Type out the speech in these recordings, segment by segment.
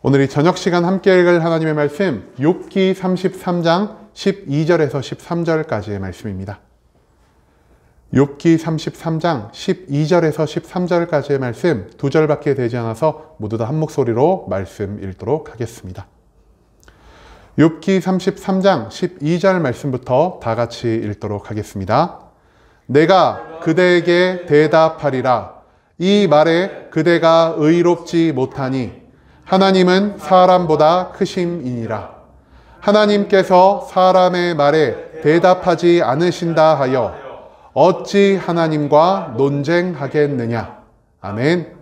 오늘 이 저녁 시간 함께 읽을 하나님의 말씀 욥기 33장 12절에서 13절까지의 말씀입니다. 욥기 33장 12절에서 13절까지의 말씀 두 절밖에 되지 않아서 모두 다 한 목소리로 말씀 읽도록 하겠습니다. 욥기 33장 12절 말씀부터 다 같이 읽도록 하겠습니다. 내가 그대에게 대답하리라. 이 말에 그대가 의롭지 못하니 하나님은 사람보다 크심이니라. 하나님께서 사람의 말에 대답하지 않으신다 하여 어찌 하나님과 논쟁하겠느냐. 아멘.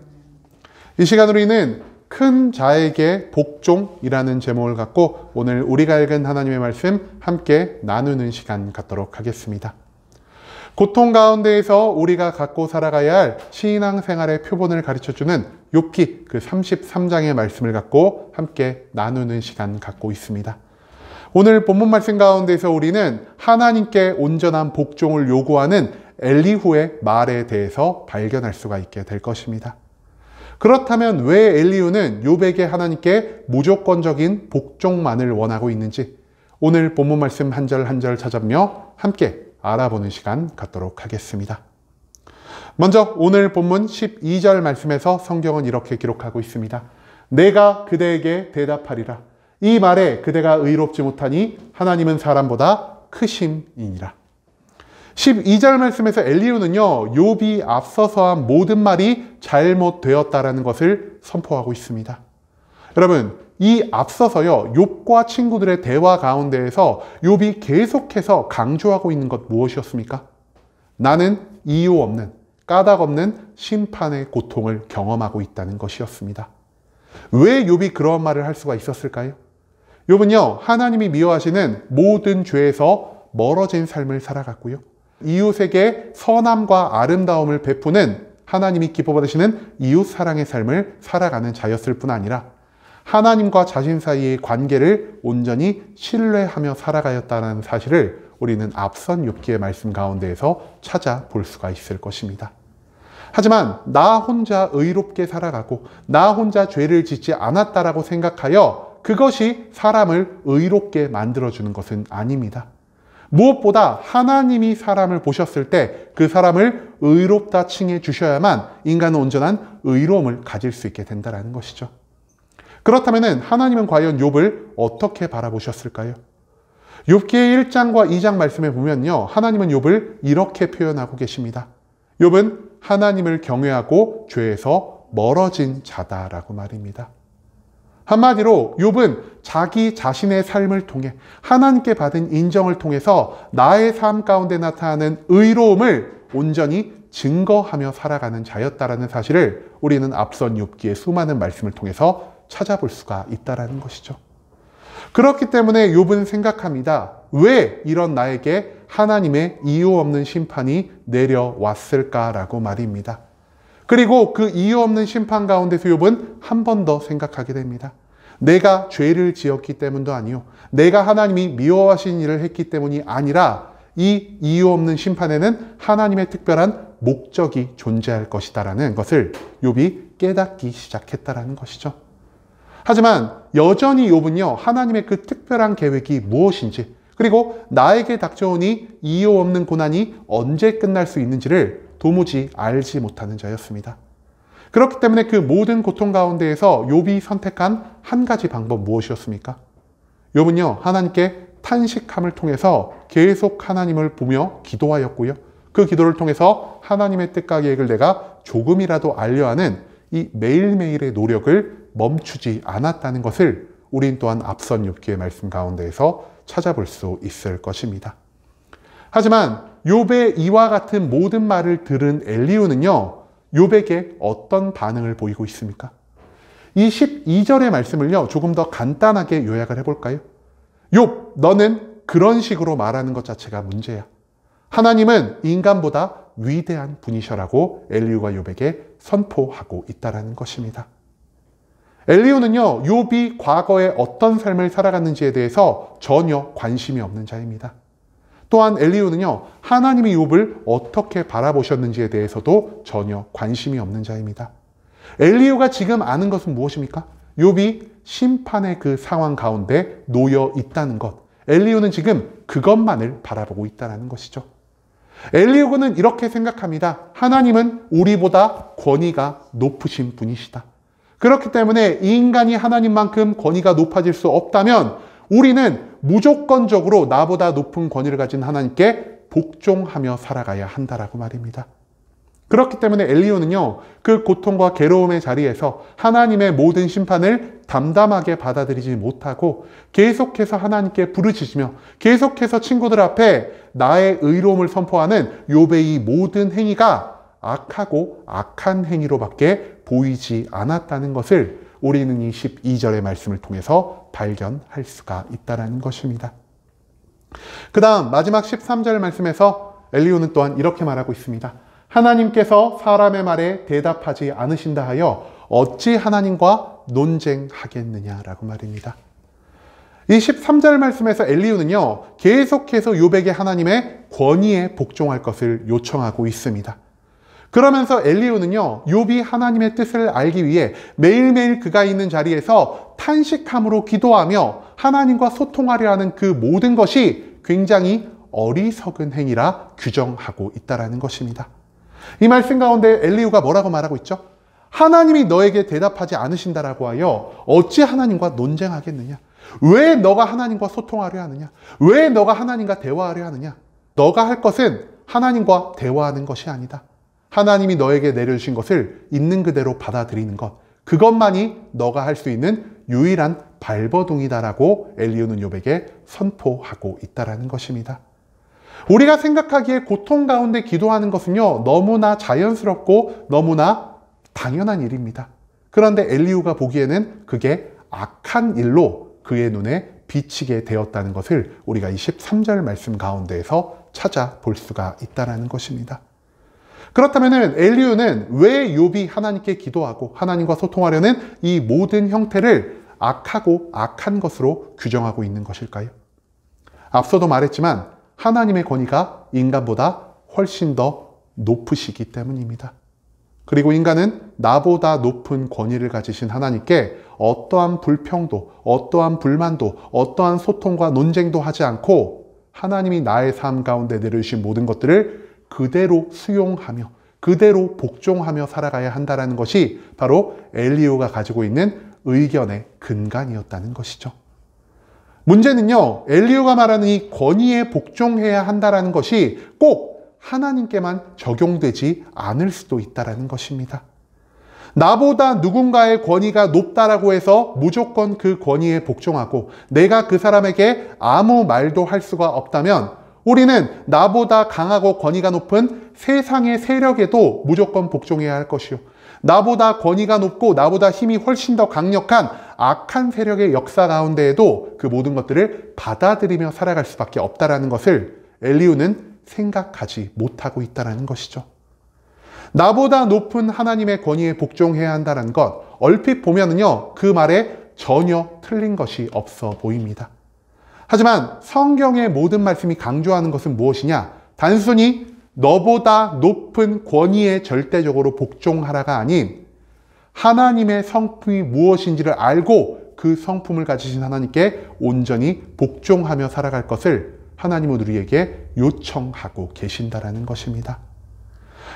이 시간 우리는 큰 자에게 복종이라는 제목을 갖고 오늘 우리가 읽은 하나님의 말씀 함께 나누는 시간 갖도록 하겠습니다. 고통 가운데에서 우리가 갖고 살아가야 할 신앙생활의 표본을 가르쳐주는 욥기 그 33장의 말씀을 갖고 함께 나누는 시간 갖고 있습니다. 오늘 본문 말씀 가운데서 우리는 하나님께 온전한 복종을 요구하는 엘리후의 말에 대해서 발견할 수가 있게 될 것입니다. 그렇다면 왜 엘리후는 욥에게 하나님께 무조건적인 복종만을 원하고 있는지 오늘 본문 말씀 한 절 한 절 찾아보며 함께 알아보는 시간 갖도록 하겠습니다. 먼저 오늘 본문 12절 말씀에서 성경은 이렇게 기록하고 있습니다. 내가 그대에게 대답하리라. 이 말에 그대가 의롭지 못하니 하나님은 사람보다 크심이니라. 12절 말씀에서 엘리후는요, 욥이 앞서서 한 모든 말이 잘못되었다라는 것을 선포하고 있습니다. 여러분, 이 앞서서요, 욥과 친구들의 대화 가운데에서 욥이 계속해서 강조하고 있는 것 무엇이었습니까? 나는 이유 없는, 까닭 없는 심판의 고통을 경험하고 있다는 것이었습니다. 왜 욥이 그런 말을 할 수가 있었을까요? 욥은요, 하나님이 미워하시는 모든 죄에서 멀어진 삶을 살아갔고요. 이웃에게 선함과 아름다움을 베푸는 하나님이 기뻐받으시는 이웃 사랑의 삶을 살아가는 자였을 뿐 아니라 하나님과 자신 사이의 관계를 온전히 신뢰하며 살아가였다는 사실을 우리는 앞선 욥기의 말씀 가운데에서 찾아볼 수가 있을 것입니다. 하지만 나 혼자 의롭게 살아가고 나 혼자 죄를 짓지 않았다라고 생각하여 그것이 사람을 의롭게 만들어주는 것은 아닙니다. 무엇보다 하나님이 사람을 보셨을 때 그 사람을 의롭다 칭해 주셔야만 인간은 온전한 의로움을 가질 수 있게 된다는 것이죠. 그렇다면 하나님은 과연 욥을 어떻게 바라보셨을까요? 욥기의 1장과 2장 말씀에 보면요, 하나님은 욥을 이렇게 표현하고 계십니다. 욥은 하나님을 경외하고 죄에서 멀어진 자다라고 말입니다. 한마디로 욥은 자기 자신의 삶을 통해 하나님께 받은 인정을 통해서 나의 삶 가운데 나타나는 의로움을 온전히 증거하며 살아가는 자였다라는 사실을 우리는 앞선 욥기의 수많은 말씀을 통해서 찾아볼 수가 있다는 것이죠. 그렇기 때문에 욥은 생각합니다. 왜 이런 나에게 하나님의 이유 없는 심판이 내려왔을까라고 말입니다. 그리고 그 이유 없는 심판 가운데서 욥은 한 번 더 생각하게 됩니다. 내가 죄를 지었기 때문도 아니요, 내가 하나님이 미워하신 일을 했기 때문이 아니라 이 이유 없는 심판에는 하나님의 특별한 목적이 존재할 것이다라는 것을 욥이 깨닫기 시작했다라는 것이죠. 하지만 여전히 욥은요, 하나님의 그 특별한 계획이 무엇인지, 그리고 나에게 닥쳐오니 이유 없는 고난이 언제 끝날 수 있는지를 도무지 알지 못하는 자였습니다. 그렇기 때문에 그 모든 고통 가운데에서 욥이 선택한 한 가지 방법 무엇이었습니까? 욥은요, 하나님께 탄식함을 통해서 계속 하나님을 보며 기도하였고요. 그 기도를 통해서 하나님의 뜻과 계획을 내가 조금이라도 알려 하는 이 매일매일의 노력을 멈추지 않았다는 것을 우린 또한 앞선 욥기의 말씀 가운데에서 찾아볼 수 있을 것입니다. 하지만 욥의 이와 같은 모든 말을 들은 엘리후는요, 욥에게 어떤 반응을 보이고 있습니까? 이 12절의 말씀을요, 조금 더 간단하게 요약을 해볼까요? 욥, 너는 그런 식으로 말하는 것 자체가 문제야. 하나님은 인간보다 위대한 분이셔라고 엘리후가 욥에게 선포하고 있다는 것입니다. 엘리후는요, 욥이 과거에 어떤 삶을 살아갔는지에 대해서 전혀 관심이 없는 자입니다. 또한 엘리후는요, 하나님이 욥을 어떻게 바라보셨는지에 대해서도 전혀 관심이 없는 자입니다. 엘리후가 지금 아는 것은 무엇입니까? 욥이 심판의 그 상황 가운데 놓여 있다는 것. 엘리후는 지금 그것만을 바라보고 있다는 것이죠. 엘리후는 이렇게 생각합니다. 하나님은 우리보다 권위가 높으신 분이시다. 그렇기 때문에 이 인간이 하나님만큼 권위가 높아질 수 없다면 우리는 무조건적으로 나보다 높은 권위를 가진 하나님께 복종하며 살아가야 한다라고 말입니다. 그렇기 때문에 엘리후는요, 그 고통과 괴로움의 자리에서 하나님의 모든 심판을 담담하게 받아들이지 못하고 계속해서 하나님께 부르짖으며 계속해서 친구들 앞에 나의 의로움을 선포하는 욥의 이 모든 행위가 악하고 악한 행위로밖에 보이지 않았다는 것을 우리는 이 12절의 말씀을 통해서 발견할 수가 있다는 것입니다. 그 다음 마지막 13절 말씀에서 엘리후는 또한 이렇게 말하고 있습니다. 하나님께서 사람의 말에 대답하지 않으신다 하여 어찌 하나님과 논쟁하겠느냐라고 말입니다. 이 13절 말씀에서 엘리후는요, 계속해서 욥에게 하나님의 권위에 복종할 것을 요청하고 있습니다. 그러면서 엘리후는요, 욥이 하나님의 뜻을 알기 위해 매일매일 그가 있는 자리에서 탄식함으로 기도하며 하나님과 소통하려 하는 그 모든 것이 굉장히 어리석은 행위라 규정하고 있다는 것입니다. 이 말씀 가운데 엘리후가 뭐라고 말하고 있죠? 하나님이 너에게 대답하지 않으신다라고 하여 어찌 하나님과 논쟁하겠느냐? 왜 너가 하나님과 소통하려 하느냐? 왜 너가 하나님과 대화하려 하느냐? 너가 할 것은 하나님과 대화하는 것이 아니다. 하나님이 너에게 내려주신 것을 있는 그대로 받아들이는 것, 그것만이 너가 할 수 있는 유일한 발버둥이다라고 엘리후는 욥에게 선포하고 있다는 것입니다. 우리가 생각하기에 고통 가운데 기도하는 것은요, 너무나 자연스럽고 너무나 당연한 일입니다. 그런데 엘리후가 보기에는 그게 악한 일로 그의 눈에 비치게 되었다는 것을 우리가 이 13절 말씀 가운데에서 찾아볼 수가 있다는 것입니다. 그렇다면 엘리후는 왜 욥이 하나님께 기도하고 하나님과 소통하려는 이 모든 형태를 악하고 악한 것으로 규정하고 있는 것일까요? 앞서도 말했지만 하나님의 권위가 인간보다 훨씬 더 높으시기 때문입니다. 그리고 인간은 나보다 높은 권위를 가지신 하나님께 어떠한 불평도, 어떠한 불만도, 어떠한 소통과 논쟁도 하지 않고 하나님이 나의 삶 가운데 내려주신 모든 것들을 그대로 수용하며 그대로 복종하며 살아가야 한다는 것이 바로 엘리후가 가지고 있는 의견의 근간이었다는 것이죠. 문제는요, 엘리후가 말하는 이 권위에 복종해야 한다는 것이 꼭 하나님께만 적용되지 않을 수도 있다는 것입니다. 나보다 누군가의 권위가 높다라고 해서 무조건 그 권위에 복종하고 내가 그 사람에게 아무 말도 할 수가 없다면 우리는 나보다 강하고 권위가 높은 세상의 세력에도 무조건 복종해야 할 것이요, 나보다 권위가 높고 나보다 힘이 훨씬 더 강력한 악한 세력의 역사 가운데에도 그 모든 것들을 받아들이며 살아갈 수밖에 없다는 것을 엘리후는 생각하지 못하고 있다는 것이죠. 나보다 높은 하나님의 권위에 복종해야 한다는 것, 얼핏 보면은요, 그 말에 전혀 틀린 것이 없어 보입니다. 하지만 성경의 모든 말씀이 강조하는 것은 무엇이냐? 단순히 너보다 높은 권위에 절대적으로 복종하라가 아닌 하나님의 성품이 무엇인지를 알고 그 성품을 가지신 하나님께 온전히 복종하며 살아갈 것을 하나님은 우리에게 요청하고 계신다라는 것입니다.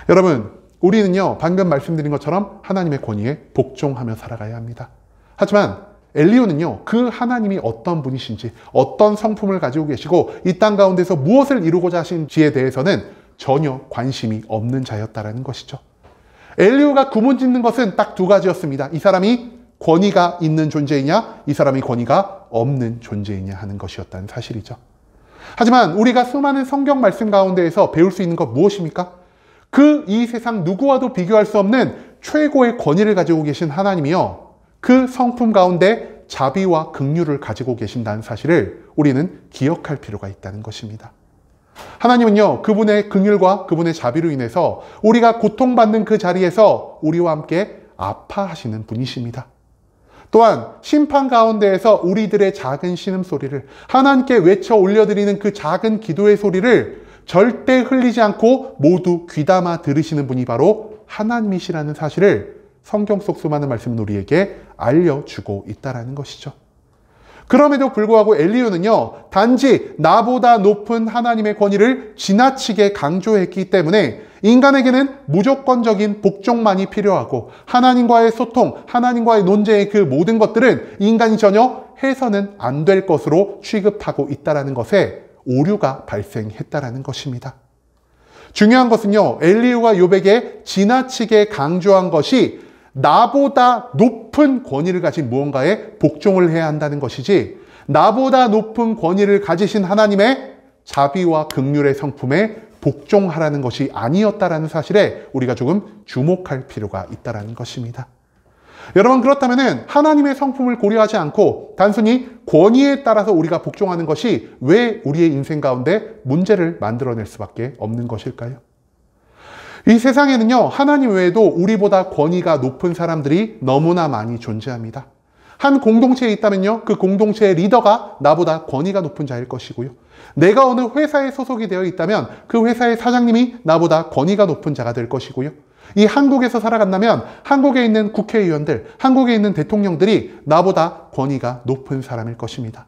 여러분, 우리는요, 방금 말씀드린 것처럼 하나님의 권위에 복종하며 살아가야 합니다. 하지만 엘리후는요, 그 하나님이 어떤 분이신지, 어떤 성품을 가지고 계시고 이 땅 가운데서 무엇을 이루고자 하신지에 대해서는 전혀 관심이 없는 자였다는 것이죠. 엘리후가 구분짓는 것은 딱 두 가지였습니다. 이 사람이 권위가 있는 존재이냐, 이 사람이 권위가 없는 존재이냐 하는 것이었다는 사실이죠. 하지만 우리가 수많은 성경 말씀 가운데에서 배울 수 있는 것 무엇입니까? 이 세상 누구와도 비교할 수 없는 최고의 권위를 가지고 계신 하나님이요, 그 성품 가운데 자비와 긍휼을 가지고 계신다는 사실을 우리는 기억할 필요가 있다는 것입니다. 하나님은요, 그분의 긍휼과 그분의 자비로 인해서 우리가 고통받는 그 자리에서 우리와 함께 아파하시는 분이십니다. 또한 심판 가운데에서 우리들의 작은 신음소리를 하나님께 외쳐 올려드리는 그 작은 기도의 소리를 절대 흘리지 않고 모두 귀담아 들으시는 분이 바로 하나님이시라는 사실을 성경 속 수많은 말씀은 우리에게 알려주고 있다는 것이죠. 그럼에도 불구하고 엘리후는요, 단지 나보다 높은 하나님의 권위를 지나치게 강조했기 때문에 인간에게는 무조건적인 복종만이 필요하고 하나님과의 소통, 하나님과의 논쟁의 그 모든 것들은 인간이 전혀 해서는 안 될 것으로 취급하고 있다는 것에 오류가 발생했다는 것입니다. 중요한 것은요, 엘리후가 욥에게 지나치게 강조한 것이 나보다 높은 권위를 가진 무언가에 복종을 해야 한다는 것이지, 나보다 높은 권위를 가지신 하나님의 자비와 긍휼의 성품에 복종하라는 것이 아니었다는 사실에 우리가 조금 주목할 필요가 있다는 것입니다. 여러분, 그렇다면 하나님의 성품을 고려하지 않고 단순히 권위에 따라서 우리가 복종하는 것이 왜 우리의 인생 가운데 문제를 만들어낼 수밖에 없는 것일까요? 이 세상에는요, 하나님 외에도 우리보다 권위가 높은 사람들이 너무나 많이 존재합니다. 한 공동체에 있다면요, 그 공동체의 리더가 나보다 권위가 높은 자일 것이고요. 내가 어느 회사에 소속이 되어 있다면 그 회사의 사장님이 나보다 권위가 높은 자가 될 것이고요. 이 한국에서 살아간다면 한국에 있는 국회의원들, 한국에 있는 대통령들이 나보다 권위가 높은 사람일 것입니다.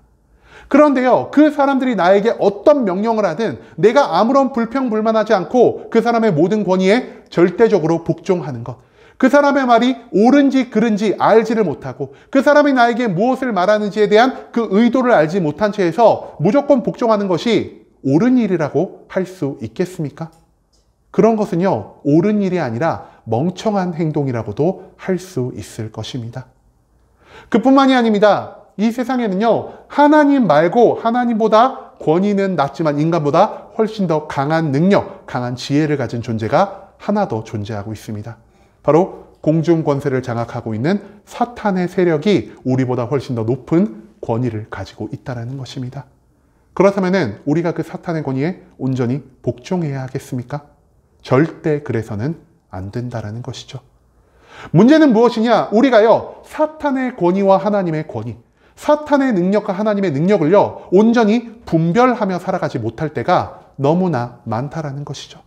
그런데요, 그 사람들이 나에게 어떤 명령을 하든 내가 아무런 불평불만하지 않고 그 사람의 모든 권위에 절대적으로 복종하는 것, 그 사람의 말이 옳은지 그른지 알지를 못하고 그 사람이 나에게 무엇을 말하는지에 대한 그 의도를 알지 못한 채에서 무조건 복종하는 것이 옳은 일이라고 할 수 있겠습니까? 그런 것은요, 옳은 일이 아니라 멍청한 행동이라고도 할 수 있을 것입니다. 그뿐만이 아닙니다. 이 세상에는요, 하나님 말고 하나님보다 권위는 낮지만 인간보다 훨씬 더 강한 능력, 강한 지혜를 가진 존재가 하나 더 존재하고 있습니다. 바로 공중 권세를 장악하고 있는 사탄의 세력이 우리보다 훨씬 더 높은 권위를 가지고 있다는 것입니다. 그렇다면 우리가 그 사탄의 권위에 온전히 복종해야 하겠습니까? 절대 그래서는 안 된다는 것이죠. 문제는 무엇이냐? 우리가요, 사탄의 권위와 하나님의 권위, 사탄의 능력과 하나님의 능력을요, 온전히 분별하며 살아가지 못할 때가 너무나 많다라는 것이죠.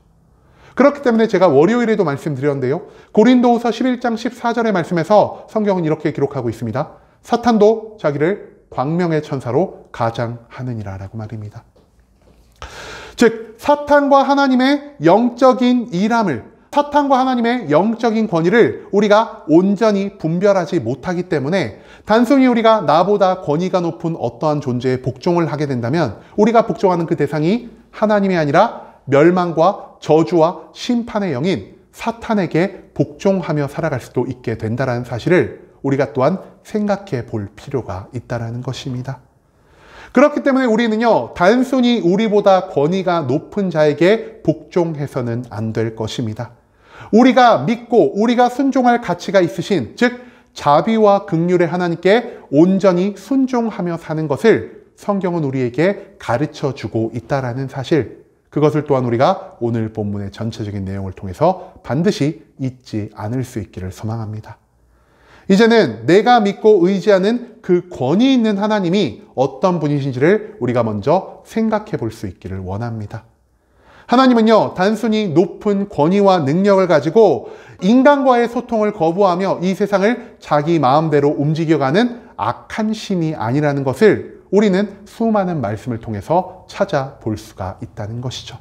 그렇기 때문에 제가 월요일에도 말씀드렸는데요, 고린도후서 11장 14절의 말씀에서 성경은 이렇게 기록하고 있습니다. 사탄도 자기를 광명의 천사로 가장하느니라 라고 말입니다. 즉, 사탄과 하나님의 영적인 일함을, 사탄과 하나님의 영적인 권위를 우리가 온전히 분별하지 못하기 때문에 단순히 우리가 나보다 권위가 높은 어떠한 존재에 복종을 하게 된다면 우리가 복종하는 그 대상이 하나님이 아니라 멸망과 저주와 심판의 영인 사탄에게 복종하며 살아갈 수도 있게 된다는 사실을 우리가 또한 생각해 볼 필요가 있다는 것입니다. 그렇기 때문에 우리는요, 단순히 우리보다 권위가 높은 자에게 복종해서는 안 될 것입니다. 우리가 믿고 우리가 순종할 가치가 있으신, 즉 자비와 긍휼의 하나님께 온전히 순종하며 사는 것을 성경은 우리에게 가르쳐주고 있다는 사실, 그것을 또한 우리가 오늘 본문의 전체적인 내용을 통해서 반드시 잊지 않을 수 있기를 소망합니다. 이제는 내가 믿고 의지하는 그 권위 있는 하나님이 어떤 분이신지를 우리가 먼저 생각해 볼 수 있기를 원합니다. 하나님은요, 단순히 높은 권위와 능력을 가지고 인간과의 소통을 거부하며 이 세상을 자기 마음대로 움직여가는 악한 신이 아니라는 것을 우리는 수많은 말씀을 통해서 찾아볼 수가 있다는 것이죠.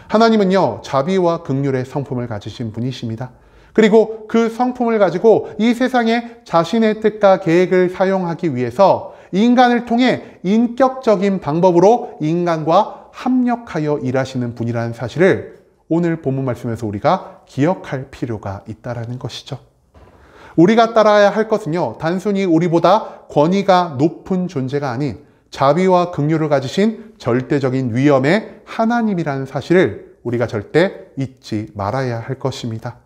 하나님은요, 자비와 긍휼의 성품을 가지신 분이십니다. 그리고 그 성품을 가지고 이 세상에 자신의 뜻과 계획을 사용하기 위해서 인간을 통해 인격적인 방법으로 인간과 합력하여 일하시는 분이라는 사실을 오늘 본문 말씀에서 우리가 기억할 필요가 있다는 것이죠. 우리가 따라야 할 것은요, 단순히 우리보다 권위가 높은 존재가 아닌 자비와 긍휼을 가지신 절대적인 위엄의 하나님이라는 사실을 우리가 절대 잊지 말아야 할 것입니다.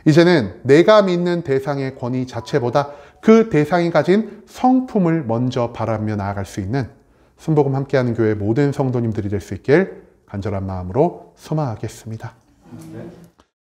이제는 내가 믿는 대상의 권위 자체보다 그 대상이 가진 성품을 먼저 바라며 나아갈 수 있는 순복음 함께하는 교회 모든 성도님들이 될 수 있길 간절한 마음으로 소망하겠습니다.